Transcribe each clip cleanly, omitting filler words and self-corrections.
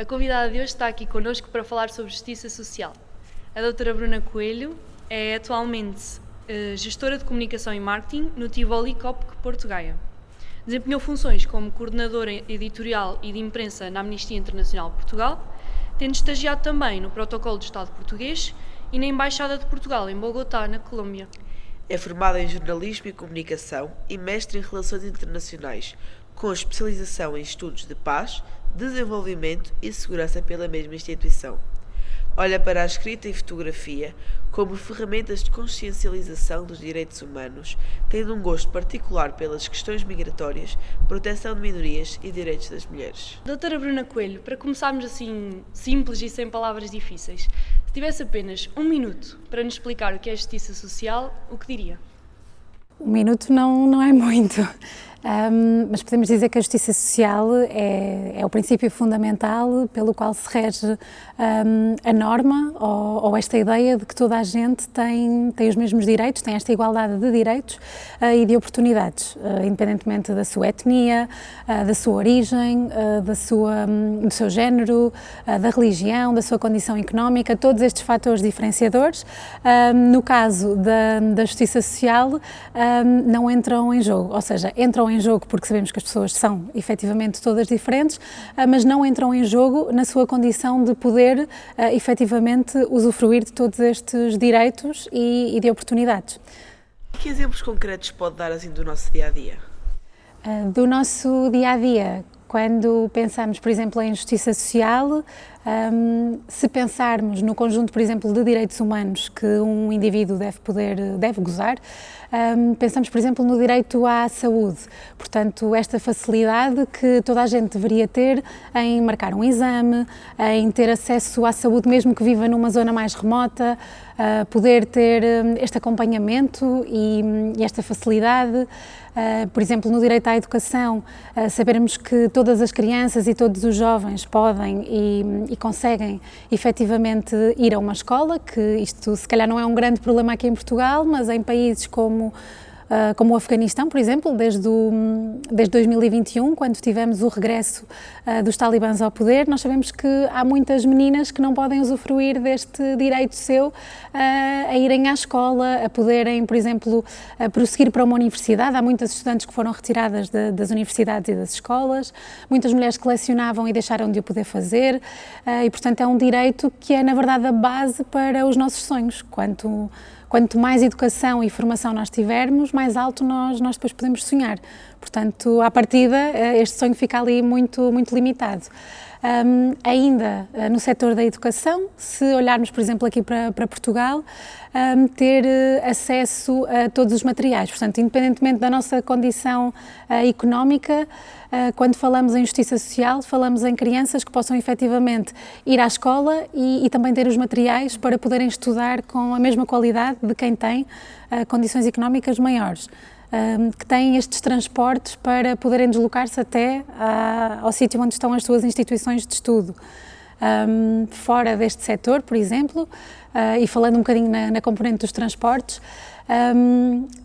A convidada de hoje está aqui connosco para falar sobre justiça social. A doutora Bruna Coelho é atualmente gestora de comunicação e marketing no Tivoli Copc Porto Gaia. Desempenhou funções como coordenadora editorial e de imprensa na Amnistia Internacional de Portugal, tendo estagiado também no Protocolo do Estado Português e na Embaixada de Portugal em Bogotá, na Colômbia. É formada em jornalismo e comunicação e mestre em relações internacionais, com especialização em estudos de paz, desenvolvimento e segurança pela mesma instituição. Olha para a escrita e fotografia como ferramentas de consciencialização dos direitos humanos, tendo um gosto particular pelas questões migratórias, proteção de minorias e direitos das mulheres. Doutora Bruna Coelho, para começarmos assim simples e sem palavras difíceis, se tivesse apenas um minuto para nos explicar o que é justiça social, o que diria? Um minuto não é muito, mas podemos dizer que a justiça social é o princípio fundamental pelo qual se rege a norma ou esta ideia de que toda a gente tem os mesmos direitos, tem esta igualdade de direitos e de oportunidades, independentemente da sua etnia, da sua origem, do seu género, da religião, da sua condição económica, todos estes fatores diferenciadores, no caso da justiça social, não entram em jogo, ou seja, entram em jogo porque sabemos que as pessoas são efetivamente todas diferentes, mas não entram em jogo na sua condição de poder efetivamente usufruir de todos estes direitos e de oportunidades. Que exemplos concretos pode dar assim do nosso dia-a-dia? Do nosso dia-a-dia, quando pensamos, por exemplo, em justiça social, se pensarmos no conjunto, por exemplo, de direitos humanos que um indivíduo deve gozar, pensamos, por exemplo, no direito à saúde. Portanto, esta facilidade que toda a gente deveria ter em marcar um exame, em ter acesso à saúde mesmo que viva numa zona mais remota, poder ter este acompanhamento e esta facilidade. Por exemplo, no direito à educação, sabermos que todas as crianças e todos os jovens podem e conseguem efetivamente ir a uma escola, que isto se calhar não é um grande problema aqui em Portugal, mas em países como o Afeganistão, por exemplo, desde 2021, quando tivemos o regresso dos talibãs ao poder, nós sabemos que há muitas meninas que não podem usufruir deste direito seu a irem à escola, a poderem, por exemplo, prosseguir para uma universidade. Há muitas estudantes que foram retiradas das universidades e das escolas, muitas mulheres que lecionavam e deixaram de o poder fazer, e portanto é um direito que é, na verdade, a base para os nossos sonhos. Quanto mais educação e formação nós tivermos, mais alto nós depois podemos sonhar. Portanto, à partida, este sonho fica ali muito limitado. Ainda no setor da educação, se olharmos, por exemplo, aqui para Portugal, ter acesso a todos os materiais. Portanto, independentemente da nossa condição económica, quando falamos em justiça social, falamos em crianças que possam efetivamente ir à escola e também ter os materiais para poderem estudar com a mesma qualidade de quem tem condições económicas maiores, que têm estes transportes para poderem deslocar-se até ao sítio onde estão as suas instituições de estudo. Fora deste setor, por exemplo, e falando um bocadinho na componente dos transportes,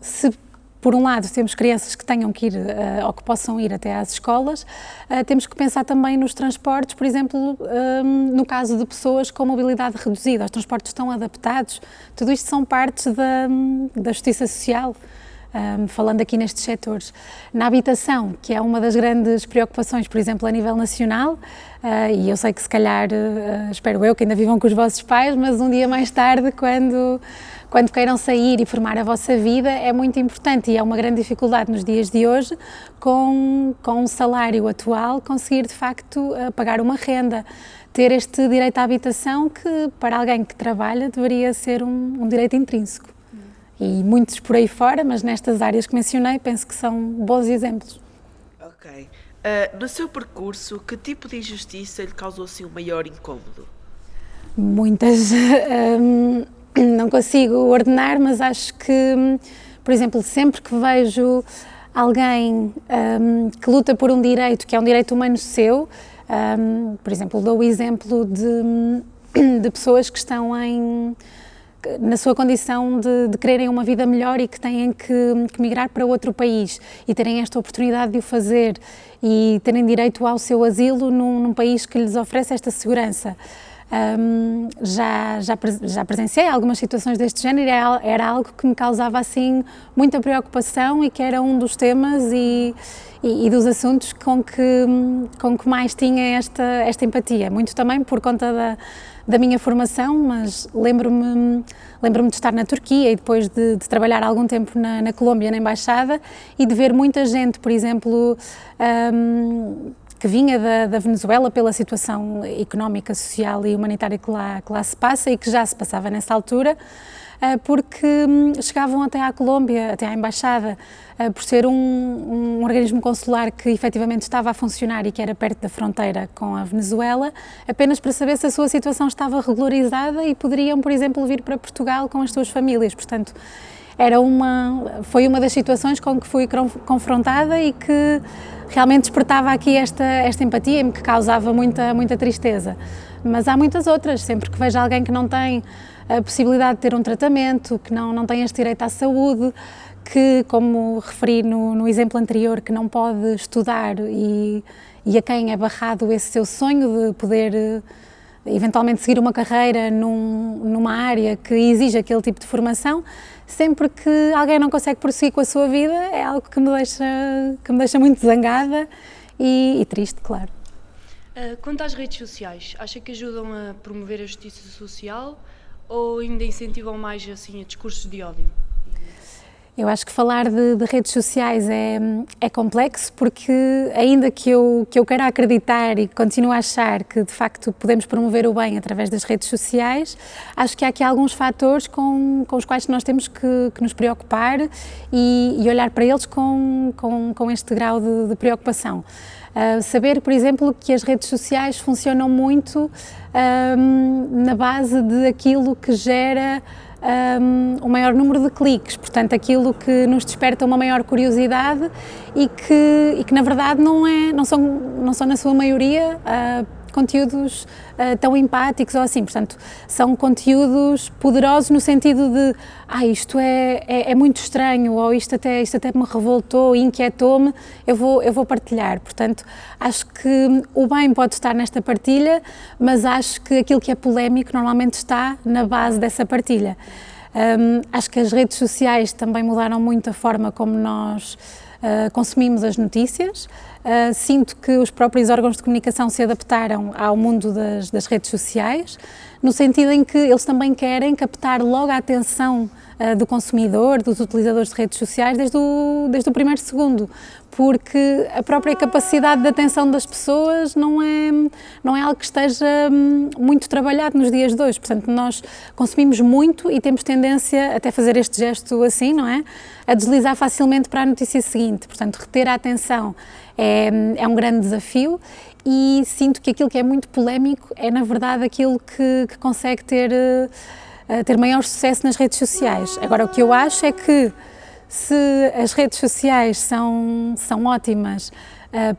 se por um lado temos crianças que tenham que ir ou que possam ir até às escolas, temos que pensar também nos transportes, por exemplo, no caso de pessoas com mobilidade reduzida, os transportes estão adaptados, tudo isto são partes da justiça social. Falando aqui nestes setores. Na habitação, que é uma das grandes preocupações, por exemplo, a nível nacional, e eu sei que se calhar, espero eu, que ainda vivam com os vossos pais, mas um dia mais tarde, quando queiram sair e formar a vossa vida, é muito importante e é uma grande dificuldade nos dias de hoje, com um salário atual, conseguir de facto pagar uma renda, ter este direito à habitação que, para alguém que trabalha, deveria ser um direito intrínseco. E muitos por aí fora, mas nestas áreas que mencionei, penso que são bons exemplos. Ok. No seu percurso, que tipo de injustiça lhe causou assim o maior incómodo? Muitas. Não consigo ordenar, mas acho que, por exemplo, sempre que vejo alguém que luta por um direito que é um direito humano seu, por exemplo, dou o exemplo de pessoas que estão na sua condição de quererem uma vida melhor e que têm que migrar para outro país e terem esta oportunidade de o fazer e terem direito ao seu asilo num país que lhes oferece esta segurança. Já presenciei algumas situações deste género e era algo que me causava assim muita preocupação e que era um dos temas e dos assuntos com que mais tinha esta empatia, muito também por conta da minha formação, mas lembro-me de estar na Turquia e depois de trabalhar algum tempo na Colômbia, na Embaixada, e de ver muita gente, por exemplo, que vinha da Venezuela pela situação económica, social e humanitária que lá se passa e que já se passava nessa altura, porque chegavam até à Colômbia, até à Embaixada, por ser um organismo consular que efetivamente estava a funcionar e que era perto da fronteira com a Venezuela, apenas para saber se a sua situação estava regularizada e poderiam, por exemplo, vir para Portugal com as suas famílias. Portanto, foi uma das situações com que fui confrontada e que realmente despertava aqui esta empatia e me causava muita tristeza. Mas há muitas outras, sempre que vejo alguém que não tem a possibilidade de ter um tratamento, que não tem este direito à saúde, que, como referi no exemplo anterior, que não pode estudar e a quem é barrado esse seu sonho de poder eventualmente seguir uma carreira numa área que exige aquele tipo de formação, sempre que alguém não consegue prosseguir com a sua vida, é algo que me deixa muito zangada e triste, claro. Quanto às redes sociais, acha que ajudam a promover a justiça social ou ainda incentivam mais assim, a discursos de ódio? Eu acho que falar de redes sociais é complexo, porque ainda que eu queira acreditar e continuo a achar que de facto podemos promover o bem através das redes sociais, acho que há aqui alguns fatores com os quais nós temos que nos preocupar e olhar para eles com este grau de preocupação. Saber, por exemplo, que as redes sociais funcionam muito na base de aquilo que gera um maior número de cliques, portanto aquilo que nos desperta uma maior curiosidade e que na verdade não são na sua maioria conteúdos tão empáticos ou assim, portanto são conteúdos poderosos no sentido de isto é muito estranho ou isto até me revoltou e inquietou-me, eu vou partilhar. Portanto, acho que o bem pode estar nesta partilha, mas acho que aquilo que é polémico normalmente está na base dessa partilha. Acho que as redes sociais também mudaram muito a forma como nós consumimos as notícias. Sinto que os próprios órgãos de comunicação se adaptaram ao mundo das redes sociais, no sentido em que eles também querem captar logo a atenção do consumidor, dos utilizadores de redes sociais, desde o primeiro segundo, porque a própria capacidade de atenção das pessoas não é algo que esteja muito trabalhado nos dias de hoje. Portanto, nós consumimos muito e temos tendência até a fazer este gesto assim, não é? A deslizar facilmente para a notícia seguinte. Portanto, reter a atenção é um grande desafio e sinto que aquilo que é muito polémico é, na verdade, aquilo que consegue ter maior sucesso nas redes sociais. Agora, o que eu acho é que se as redes sociais são ótimas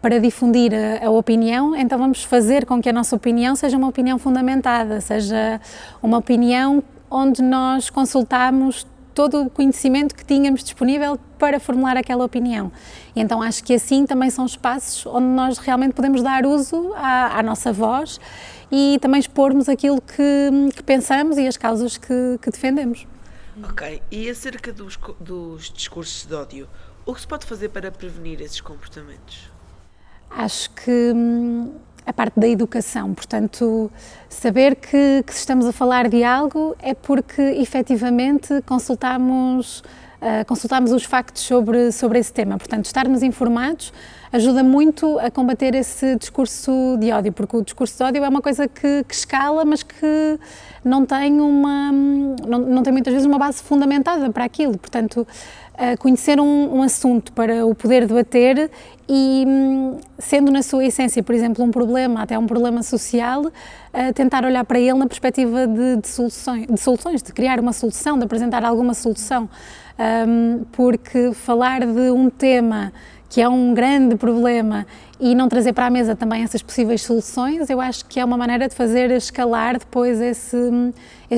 para difundir a opinião, então vamos fazer com que a nossa opinião seja uma opinião fundamentada, seja uma opinião onde nós consultamos todo o conhecimento que tínhamos disponível para formular aquela opinião. E então acho que assim também são espaços onde nós realmente podemos dar uso à nossa voz e também expormos aquilo que pensamos e as causas que defendemos. Ok, e acerca dos discursos de ódio, o que se pode fazer para prevenir esses comportamentos? Acho que a parte da educação, portanto, saber que se estamos a falar de algo é porque efetivamente consultamos os factos sobre esse tema. Portanto, estarmos informados ajuda muito a combater esse discurso de ódio, porque o discurso de ódio é uma coisa que escala, mas que não tem muitas vezes uma base fundamentada para aquilo. Portanto, conhecer um assunto para o poder debater e, sendo na sua essência, por exemplo, um problema, até um problema social, tentar olhar para ele na perspectiva de soluções, de criar uma solução, de apresentar alguma solução, porque falar de um tema que é um grande problema, e não trazer para a mesa também essas possíveis soluções, eu acho que é uma maneira de fazer escalar depois esse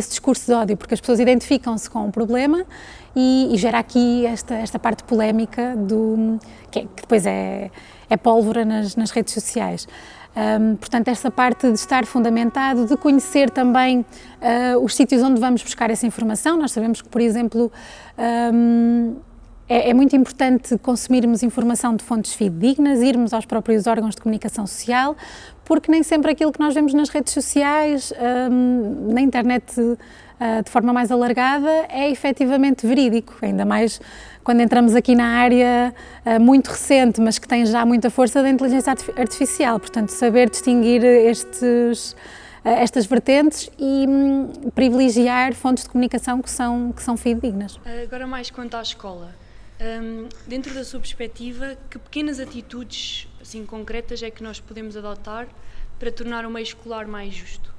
discurso de ódio, porque as pessoas identificam-se com o problema e gera aqui esta parte polémica que depois é pólvora nas redes sociais. Portanto, esta parte de estar fundamentado, de conhecer também os sítios onde vamos buscar essa informação. Nós sabemos que, por exemplo, é muito importante consumirmos informação de fontes fidedignas, irmos aos próprios órgãos de comunicação social, porque nem sempre aquilo que nós vemos nas redes sociais, na internet de forma mais alargada, é efetivamente verídico, ainda mais quando entramos aqui na área muito recente, mas que tem já muita força da inteligência artificial. Portanto, saber distinguir estas vertentes e privilegiar fontes de comunicação que são fidedignas. Agora mais quanto à escola. Dentro da sua perspectiva, que pequenas atitudes assim, concretas é que nós podemos adotar para tornar o meio escolar mais justo?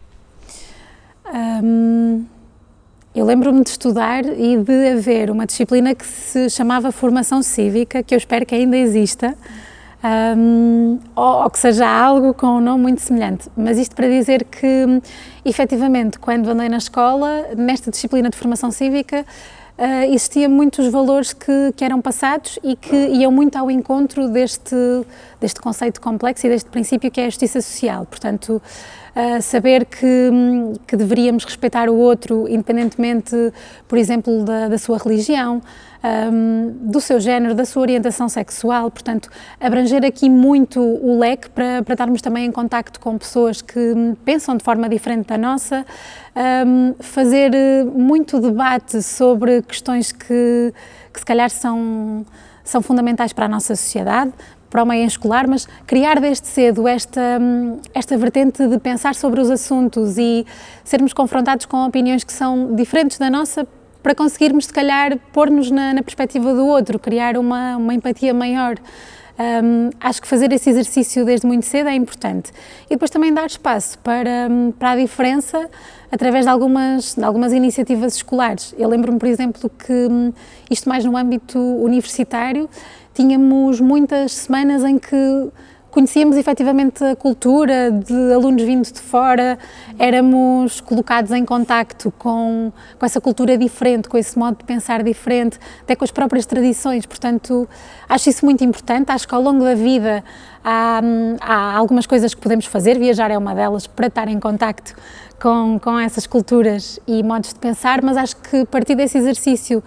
Eu lembro-me de estudar e de haver uma disciplina que se chamava Formação Cívica, que eu espero que ainda exista, ou que seja algo com um nome muito semelhante. Mas isto para dizer que, efetivamente, quando andei na escola, nesta disciplina de Formação Cívica, existiam muitos valores que eram passados e que iam muito ao encontro deste conceito complexo e deste princípio que é a justiça social. Portanto, saber que deveríamos respeitar o outro independentemente, por exemplo, da sua religião, do seu género, da sua orientação sexual, portanto, abranger aqui muito o leque para estarmos também em contacto com pessoas que pensam de forma diferente da nossa, fazer muito debate sobre questões que se calhar são fundamentais para a nossa sociedade, para o meio escolar, mas criar desde cedo esta vertente de pensar sobre os assuntos e sermos confrontados com opiniões que são diferentes da nossa, para conseguirmos, se calhar, pôr-nos na perspectiva do outro, criar uma empatia maior. Acho que fazer esse exercício desde muito cedo é importante. E depois também dar espaço para a diferença através de algumas iniciativas escolares. Eu lembro-me, por exemplo, que isto mais no âmbito universitário, tínhamos muitas semanas em que conhecíamos efetivamente a cultura de alunos vindos de fora, éramos colocados em contacto com essa cultura diferente, com esse modo de pensar diferente, até com as próprias tradições. Portanto, acho isso muito importante. Acho que ao longo da vida há algumas coisas que podemos fazer, viajar é uma delas, para estar em contacto com essas culturas e modos de pensar, mas acho que a partir desse exercício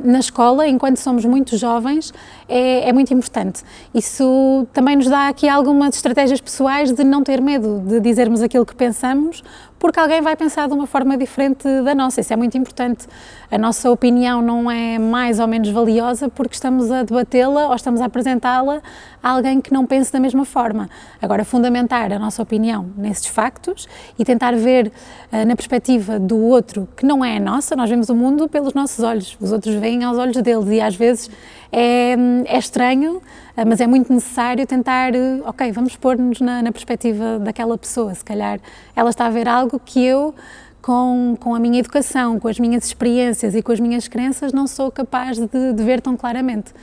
na escola, enquanto somos muito jovens, é muito importante. Isso também nos dá aqui algumas estratégias pessoais de não ter medo de dizermos aquilo que pensamos, porque alguém vai pensar de uma forma diferente da nossa. Isso é muito importante. A nossa opinião não é mais ou menos valiosa porque estamos a debatê-la ou estamos a apresentá-la a alguém que não pense da mesma forma. Agora, fundamentar a nossa opinião nesses factos e tentar ver na perspectiva do outro, que não é a nossa. Nós vemos o mundo pelos nossos olhos, os outros veem aos olhos deles e às vezes é estranho, mas é muito necessário tentar, ok, vamos pôr-nos na perspectiva daquela pessoa. Se calhar ela está a ver algo que eu, com a minha educação, com as minhas experiências e com as minhas crenças, não sou capaz de ver tão claramente.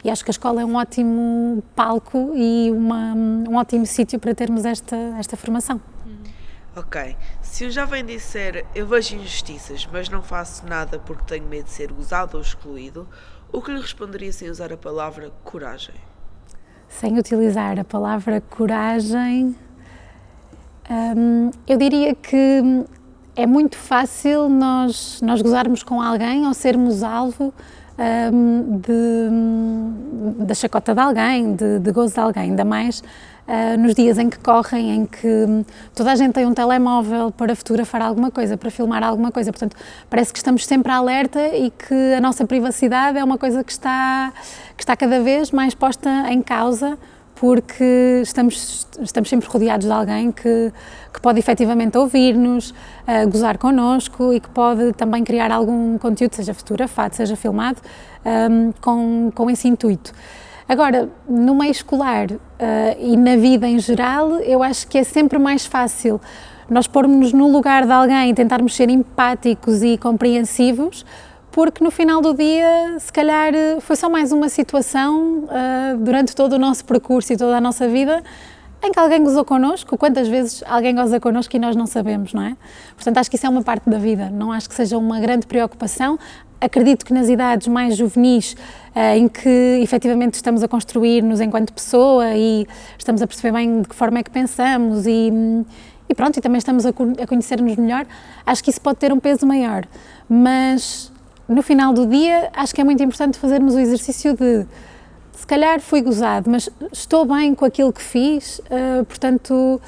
E acho que a escola é um ótimo palco e um ótimo sítio para termos esta formação. Ok, se um jovem disser eu vejo injustiças, mas não faço nada porque tenho medo de ser gozado ou excluído, o que lhe responderia sem usar a palavra coragem? Sem utilizar a palavra coragem, eu diria que é muito fácil nós gozarmos com alguém ou sermos alvo da chacota de alguém, de gozo de alguém, ainda mais nos dias em que correm, em que toda a gente tem um telemóvel para fotografar alguma coisa, para filmar alguma coisa, portanto parece que estamos sempre alerta e que a nossa privacidade é uma coisa que está cada vez mais posta em causa, porque estamos sempre rodeados de alguém que pode efetivamente ouvir-nos, gozar connosco e que pode também criar algum conteúdo, seja fotografado, seja filmado, com esse intuito. Agora, no meio escolar e na vida em geral, eu acho que é sempre mais fácil nós pormos-nos no lugar de alguém e tentarmos ser empáticos e compreensivos, porque no final do dia, se calhar, foi só mais uma situação durante todo o nosso percurso e toda a nossa vida em que alguém gozou connosco. Quantas vezes alguém goza connosco e nós não sabemos, não é? Portanto, acho que isso é uma parte da vida, não acho que seja uma grande preocupação. Acredito que nas idades mais juvenis, em que efetivamente estamos a construir-nos enquanto pessoa e estamos a perceber bem de que forma é que pensamos e pronto, e também estamos a conhecer-nos melhor, acho que isso pode ter um peso maior, mas no final do dia acho que é muito importante fazermos o exercício de, se calhar fui gozado, mas estou bem com aquilo que fiz, portanto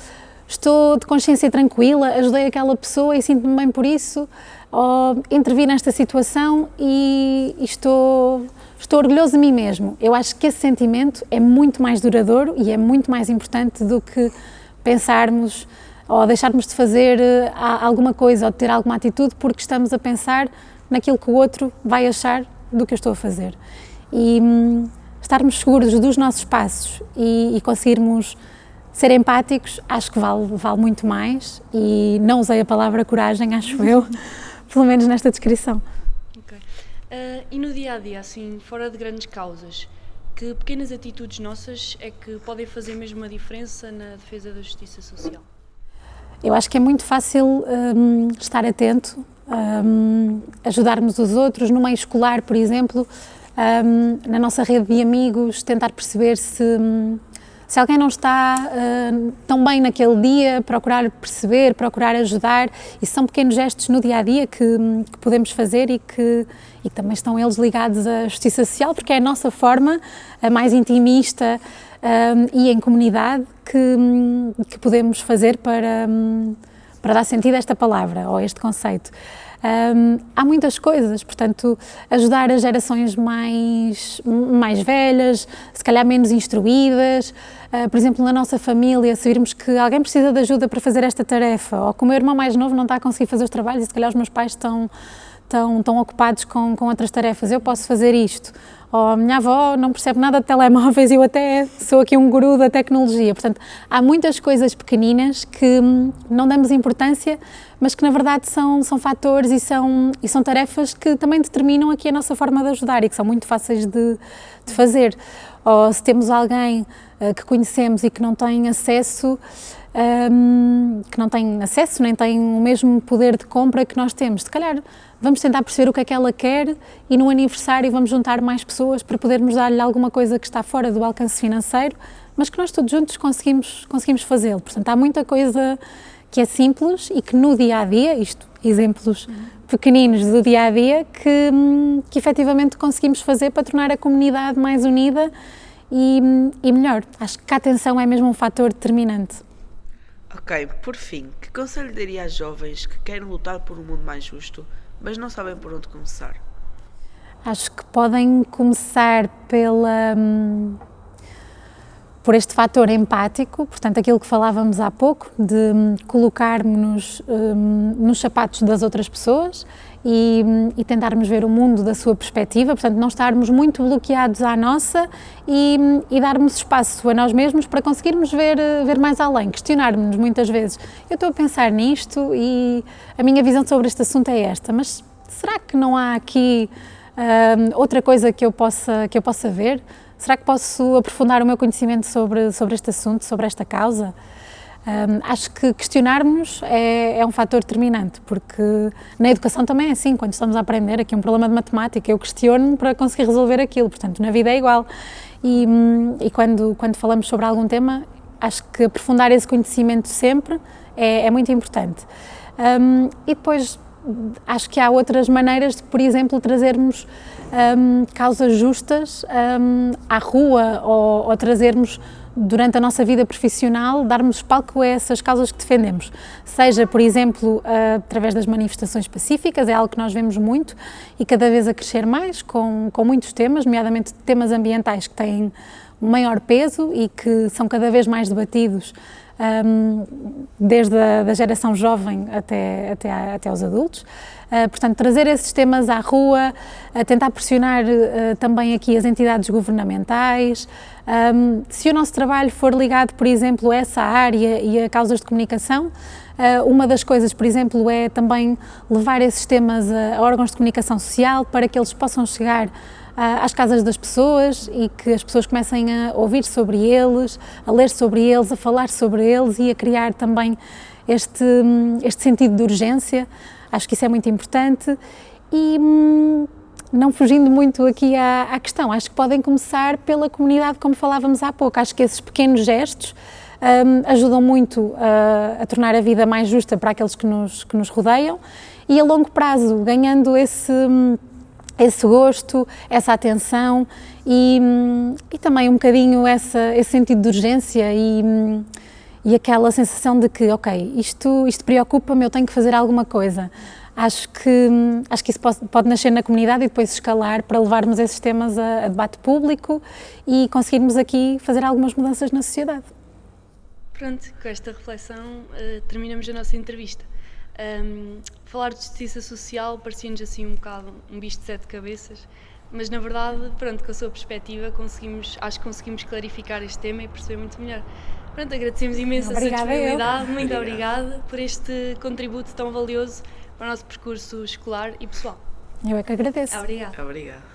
estou de consciência tranquila, ajudei aquela pessoa e sinto-me bem por isso, ou intervi nesta situação e estou orgulhoso de mim mesmo. Eu acho que esse sentimento é muito mais duradouro e é muito mais importante do que pensarmos ou deixarmos de fazer alguma coisa ou de ter alguma atitude porque estamos a pensar naquilo que o outro vai achar do que eu estou a fazer. E estarmos seguros dos nossos passos e conseguirmos ser empáticos, acho que vale muito mais, e não usei a palavra coragem, acho eu, pelo menos nesta descrição. Ok. E no dia-a-dia, assim, fora de grandes causas, que pequenas atitudes nossas é que podem fazer mesmo uma diferença na defesa da justiça social? Eu acho que é muito fácil estar atento, ajudarmos os outros, no meio escolar, por exemplo, na nossa rede de amigos, tentar perceber se alguém não está tão bem naquele dia, procurar perceber, procurar ajudar, e são pequenos gestos no dia-a-dia que podemos fazer e que também estão eles ligados à justiça social, porque é a nossa forma, a mais intimista e em comunidade, que podemos fazer para dar sentido a esta palavra, ou a este conceito. Há muitas coisas, portanto, ajudar as gerações mais velhas, se calhar menos instruídas, por exemplo, na nossa família, se virmos que alguém precisa de ajuda para fazer esta tarefa, ou que o meu irmão mais novo não está a conseguir fazer os trabalhos e se calhar os meus pais estão ocupados com outras tarefas, eu posso fazer isto. Ou a minha avó não percebe nada de telemóveis e eu até sou aqui um guru da tecnologia. Portanto, há muitas coisas pequeninas que não damos importância, mas que na verdade são fatores e são tarefas que também determinam aqui a nossa forma de ajudar e que são muito fáceis de fazer. Ou se temos alguém que conhecemos e que não tem acesso, nem tem o mesmo poder de compra que nós temos, se calhar vamos tentar perceber o que é que ela quer e no aniversário vamos juntar mais pessoas para podermos dar-lhe alguma coisa que está fora do alcance financeiro, mas que nós todos juntos conseguimos fazê-lo. Portanto, há muita coisa que é simples e que no dia-a-dia, exemplos pequeninos do dia-a-dia, que efetivamente conseguimos fazer para tornar a comunidade mais unida e melhor. Acho que a atenção é mesmo um fator determinante. Ok, por fim, que conselho daria às jovens que querem lutar por um mundo mais justo, mas não sabem por onde começar? Acho que podem começar por este fator empático, portanto aquilo que falávamos há pouco, de colocarmos-nos nos sapatos das outras pessoas e tentarmos ver o mundo da sua perspectiva, portanto não estarmos muito bloqueados à nossa e darmos espaço a nós mesmos para conseguirmos ver mais além, questionarmos muitas vezes, eu estou a pensar nisto e a minha visão sobre este assunto é esta, mas será que não há aqui outra coisa que eu possa ver? Será que posso aprofundar o meu conhecimento sobre este assunto, sobre esta causa? Acho que questionarmos é um fator determinante, porque na educação também é assim, quando estamos a aprender aqui um problema de matemática, eu questiono-me para conseguir resolver aquilo, portanto na vida é igual. E quando falamos sobre algum tema, acho que aprofundar esse conhecimento sempre é muito importante. E depois acho que há outras maneiras de, por exemplo, trazermos causas justas à rua ou trazermos durante a nossa vida profissional, darmos palco a essas causas que defendemos. Seja, por exemplo, através das manifestações pacíficas, é algo que nós vemos muito e cada vez a crescer mais, com muitos temas, nomeadamente temas ambientais que têm um maior peso e que são cada vez mais debatidos desde a da geração jovem até aos adultos. Portanto, trazer esses temas à rua, tentar pressionar também aqui as entidades governamentais. Se o nosso trabalho for ligado, por exemplo, a essa área e a causas de comunicação, uma das coisas, por exemplo, é também levar esses temas a órgãos de comunicação social para que eles possam chegar às casas das pessoas e que as pessoas comecem a ouvir sobre eles, a ler sobre eles, a falar sobre eles e a criar também este sentido de urgência. Acho que isso é muito importante e, não fugindo muito aqui à questão, acho que podem começar pela comunidade, como falávamos há pouco. Acho que esses pequenos gestos ajudam muito a tornar a vida mais justa para aqueles que nos rodeiam e a longo prazo, ganhando esse gosto, essa atenção e também um bocadinho esse sentido de urgência e aquela sensação de que, ok, isto preocupa-me, eu tenho que fazer alguma coisa. Acho que isso pode nascer na comunidade e depois escalar para levarmos esses temas a debate público e conseguirmos aqui fazer algumas mudanças na sociedade. Pronto, com esta reflexão terminamos a nossa entrevista. Falar de justiça social parecia-nos assim um bocado um bicho de 7 cabeças, mas na verdade, pronto, com a sua perspectiva acho que conseguimos clarificar este tema e perceber muito melhor. Pronto, agradecemos imenso a sua disponibilidade, muito obrigada por este contributo tão valioso para o nosso percurso escolar e pessoal. Eu é que agradeço. Obrigada. Obrigada.